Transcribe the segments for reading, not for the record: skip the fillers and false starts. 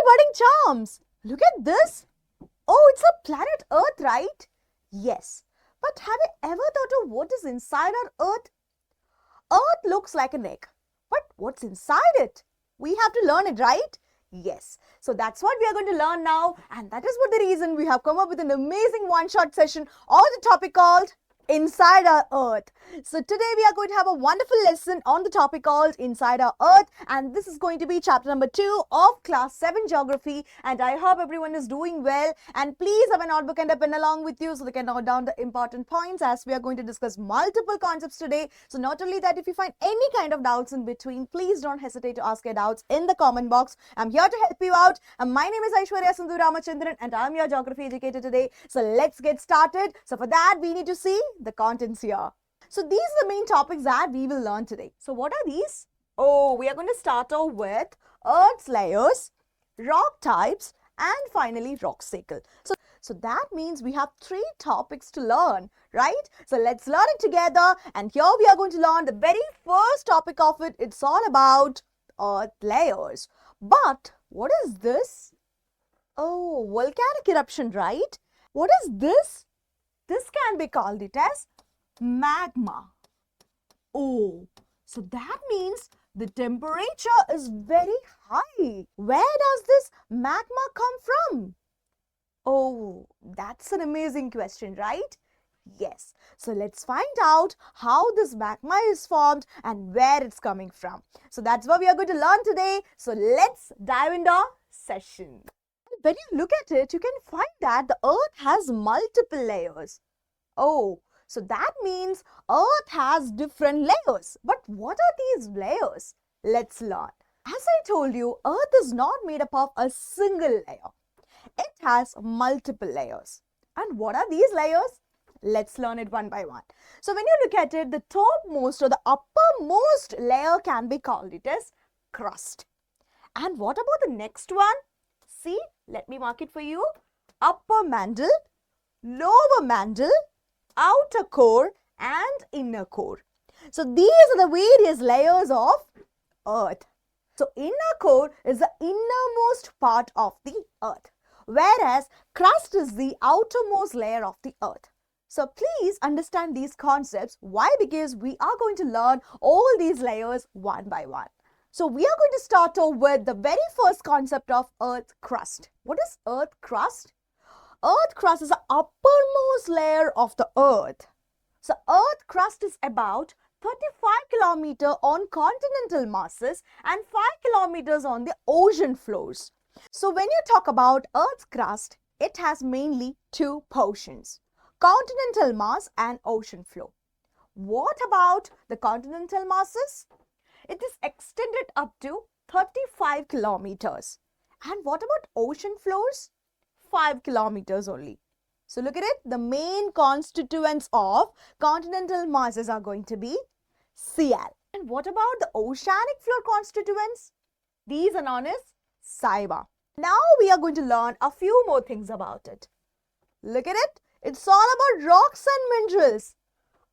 budding charms! Look at this! Oh, it's a planet Earth, right? Yes. But have you ever thought of what is inside our Earth? Earth looks like an egg. But what's inside it? We have to learn it, right? Yes. So that's what we are going to learn now. And that is what the reason we have come up with an amazing one-shot session on the topic called Inside Our Earth. So today we are going to have a wonderful lesson on the topic called Inside Our Earth, and this is going to be chapter number 2 of class 7 geography, and I hope everyone is doing well. And please have a notebook and a pen along with you so they can note down the important points, as we are going to discuss multiple concepts today. So not only that, if you find any kind of doubts in between, please don't hesitate to ask your doubts in the comment box. I'm here to help you out, and my name is Aishwarya Sindhu Ramachandran and I'm your geography educator today. So let's get started. So for that, we need to see the contents here. So these are the main topics that we will learn today. So what are these? Oh, we are going to start off with Earth's layers, rock types, and finally rock cycle. So that means we have 3 topics to learn, right? So let's learn it together, and here we are going to learn the very first topic of it. It's all about Earth layers. But what is this? Oh, volcanic eruption, right? What is this? This can be called it as magma. Oh, so that means the temperature is very high. Where does this magma come from? Oh, that's an amazing question, right? Yes. So let's find out how this magma is formed and where it's coming from. So that's what we are going to learn today. So let's dive into our session. When you look at it, you can find that the Earth has multiple layers. Oh, so that means Earth has different layers. But what are these layers? Let's learn. As I told you, Earth is not made up of a single layer. It has multiple layers. And what are these layers? Let's learn it one by one. So when you look at it, the topmost or the uppermost layer can be called it as crust. And what about the next one? See, let me mark it for you. Upper mantle, lower mantle, outer core and inner core. So these are the various layers of Earth. So inner core is the innermost part of the Earth, whereas crust is the outermost layer of the Earth. So please understand these concepts. Why? Because we are going to learn all these layers one by one. So we are going to start off with the very first concept of Earth crust. What is Earth crust? Earth crust is the uppermost layer of the Earth. So Earth crust is about 35 kilometers on continental masses and 5 kilometers on the ocean floors. So when you talk about Earth's crust, it has mainly 2 portions: continental mass and ocean floor. What about the continental masses? It is extended up to 35 kilometers. And what about ocean floors? 5 kilometers only. So look at it. The main constituents of continental masses are going to be Cl. And what about the oceanic floor constituents? These are known as Cyba. Now we are going to learn a few more things about it. Look at it. It's all about rocks and minerals.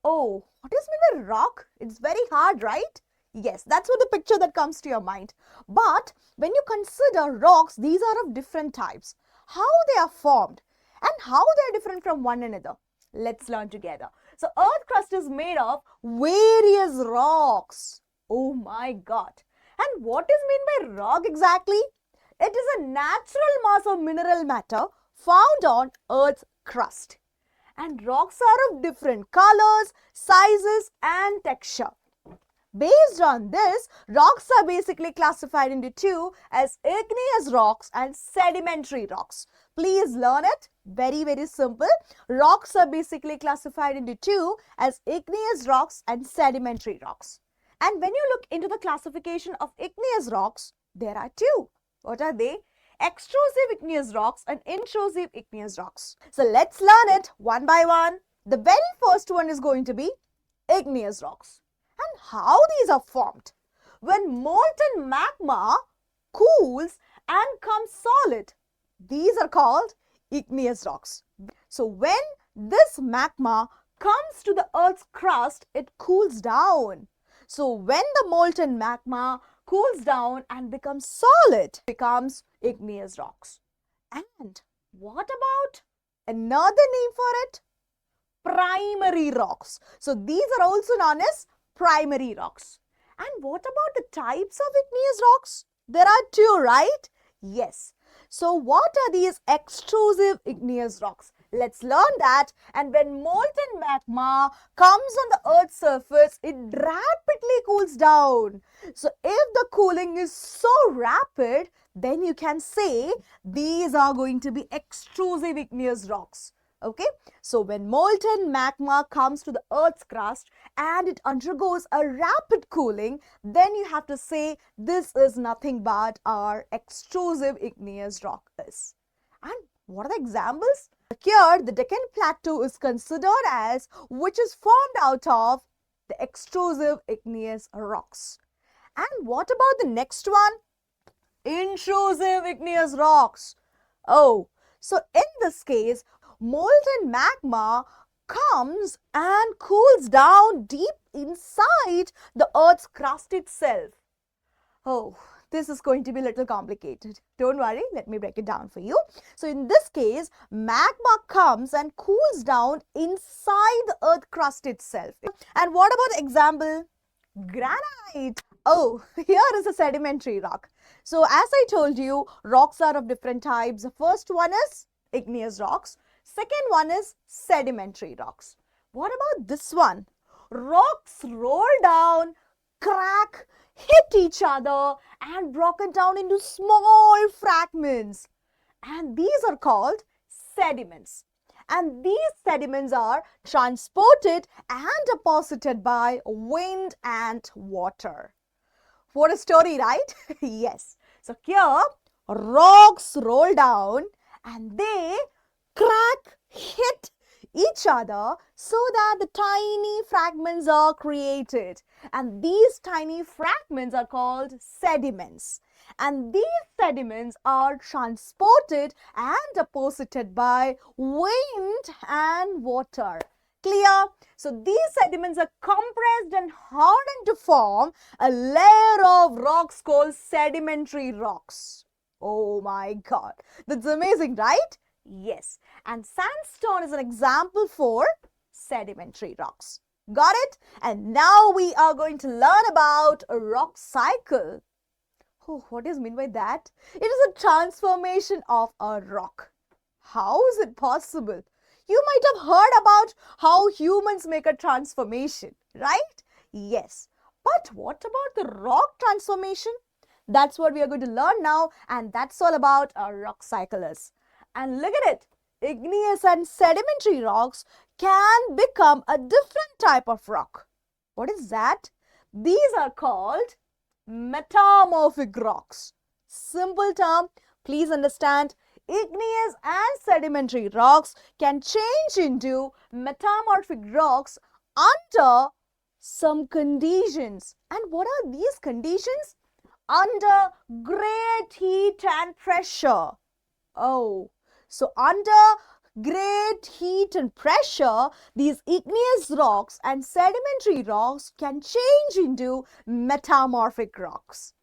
Oh, what is meant by rock? It's very hard, right? Yes, that's what the picture that comes to your mind. But when you consider rocks, these are of different types. How they are formed and how they are different from one another. Let's learn together. So Earth crust is made of various rocks. Oh my God. And what is meant by rock exactly? It is a natural mass of mineral matter found on Earth's crust. And rocks are of different colors, sizes and texture. Based on this, rocks are basically classified into 2 as igneous rocks and sedimentary rocks. Please learn it. Very, very simple. Rocks are basically classified into 2 as igneous rocks and sedimentary rocks. And when you look into the classification of igneous rocks, there are 2. What are they? Extrusive igneous rocks and intrusive igneous rocks. So let's learn it one by one. The very first one is going to be igneous rocks. And how these are formed? When molten magma cools and comes solid, these are called igneous rocks. So when this magma comes to the Earth's crust, it cools down. So when the molten magma cools down and becomes solid, becomes igneous rocks. And what about another name for it? Primary rocks. So these are also known as primary rocks. And what about the types of igneous rocks? There are two, right? Yes. So what are these extrusive igneous rocks? Let's learn that. And when molten magma comes on the Earth's surface, it rapidly cools down. So if the cooling is so rapid, then you can say these are going to be extrusive igneous rocks. Okay, so when molten magma comes to the Earth's crust and it undergoes a rapid cooling, then you have to say this is nothing but our extrusive igneous rock is. And what are the examples? Here, the Deccan Plateau is considered as which is formed out of the extrusive igneous rocks. And what about the next one? Intrusive igneous rocks. Oh, so in this case, molten magma comes and cools down deep inside the Earth's crust itself. Oh, this is going to be a little complicated. Don't worry, let me break it down for you. So in this case, magma comes and cools down inside the Earth crust itself. And what about the example? Granite. Oh, here is a sedimentary rock. So as I told you, rocks are of different types. The first one is igneous rocks. Second one is sedimentary rocks. What about this one? Rocks roll down, crack, hit each other and broken down into small fragments. And these are called sediments. And these sediments are transported and deposited by wind and water. What a story, right? Yes. So here, rocks roll down and they crack, hit each other so that the tiny fragments are created. And these tiny fragments are called sediments. And these sediments are transported and deposited by wind and water. Clear? So these sediments are compressed and hardened to form a layer of rocks called sedimentary rocks. Oh my God. That's amazing, right? Yes. And sandstone is an example for sedimentary rocks. Got it? And now we are going to learn about a rock cycle. Oh, what is meant by that? It is a transformation of a rock. How is it possible? You might have heard about how humans make a transformation, right? Yes. But what about the rock transformation? That's what we are going to learn now, and that's all about a rock cycle is. And look at it. Igneous and sedimentary rocks can become a different type of rock. What is that? These are called metamorphic rocks. Simple term, please understand. Igneous and sedimentary rocks can change into metamorphic rocks under some conditions. And what are these conditions? Under great heat and pressure. Oh, so under great heat and pressure, these igneous rocks and sedimentary rocks can change into metamorphic rocks.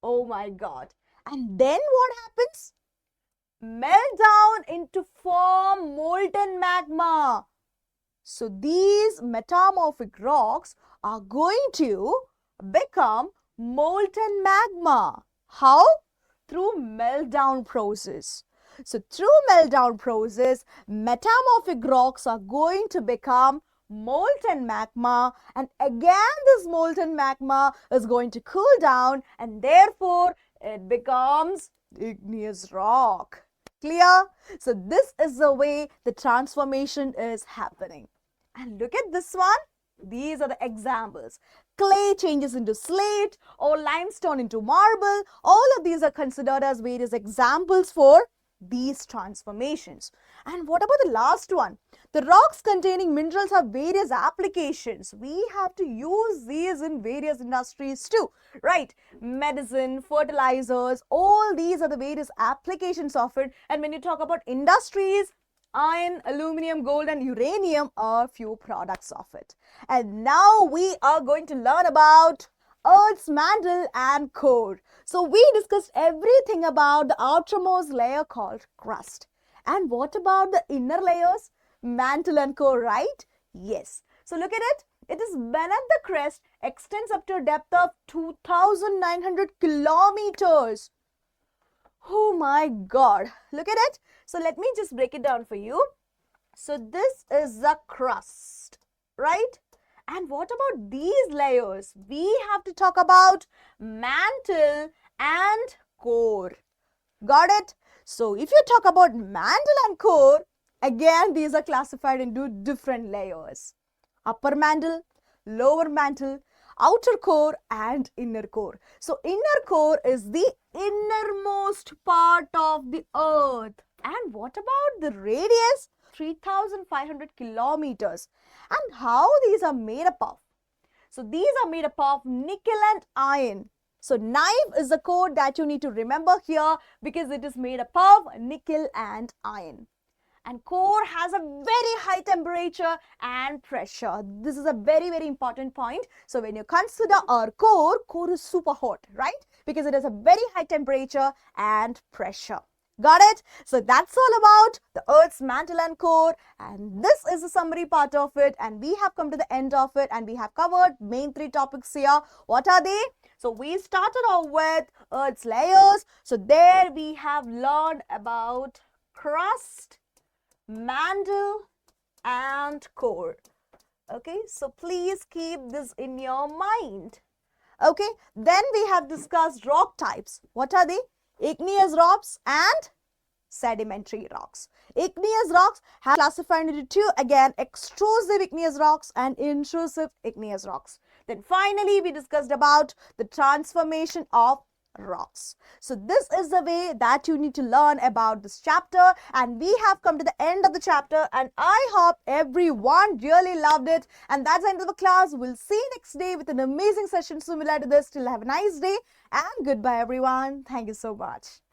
Oh my God. And then what happens? Melt down into form molten magma. So these metamorphic rocks are going to become molten magma. How? Through meltdown process. So through meltdown process, metamorphic rocks are going to become molten magma, and again this molten magma is going to cool down and therefore it becomes igneous rock. Clear? So this is the way the transformation is happening. And look at this one. These are the examples. Clay changes into slate or limestone into marble. All of these are considered as various examples for these transformations. And what about the last one? The rocks containing minerals have various applications. We have to use these in various industries too, right? Medicine, fertilizers, all these are the various applications of it. And when you talk about industries, iron, aluminum, gold and uranium are few products of it. And now we are going to learn about Earth's mantle and core. So we discussed everything about the outermost layer called crust. And what about the inner layers? Mantle and core, right? Yes. So look at it. It is beneath the crust, extends up to a depth of 2,900 kilometers. Oh my God. Look at it. So let me just break it down for you. So this is the crust, right? And what about these layers? We have to talk about mantle and core. Got it? So if you talk about mantle and core, again these are classified into different layers. Upper mantle, lower mantle, outer core and inner core. So inner core is the innermost part of the earth. And what about the radius? 3,500 kilometers. And how these are made up of? So these are made up of nickel and iron. So knife is the code that you need to remember here because it is made up of nickel and iron. And core has a very high temperature and pressure. This is a very, very important point. So when you consider our core is super hot, right? Because it has a very high temperature and pressure. Got it? So that's all about the Earth's mantle and core, and this is the summary part of it, and we have come to the end of it, and we have covered main 3 topics here. What are they? So we started off with Earth's layers. So there we have learned about crust, mantle and core. Okay, so please keep this in your mind. Okay, then we have discussed rock types. What are they? Igneous rocks and sedimentary rocks. Igneous rocks have classified into 2 again, extrusive igneous rocks and intrusive igneous rocks. Then finally we discussed about the transformation of rocks. So this is the way that you need to learn about this chapter, and we have come to the end of the chapter, and I hope everyone really loved it. And that's the end of the class. We'll see you next day with an amazing session similar to this. Till have a nice day and goodbye everyone. Thank you so much.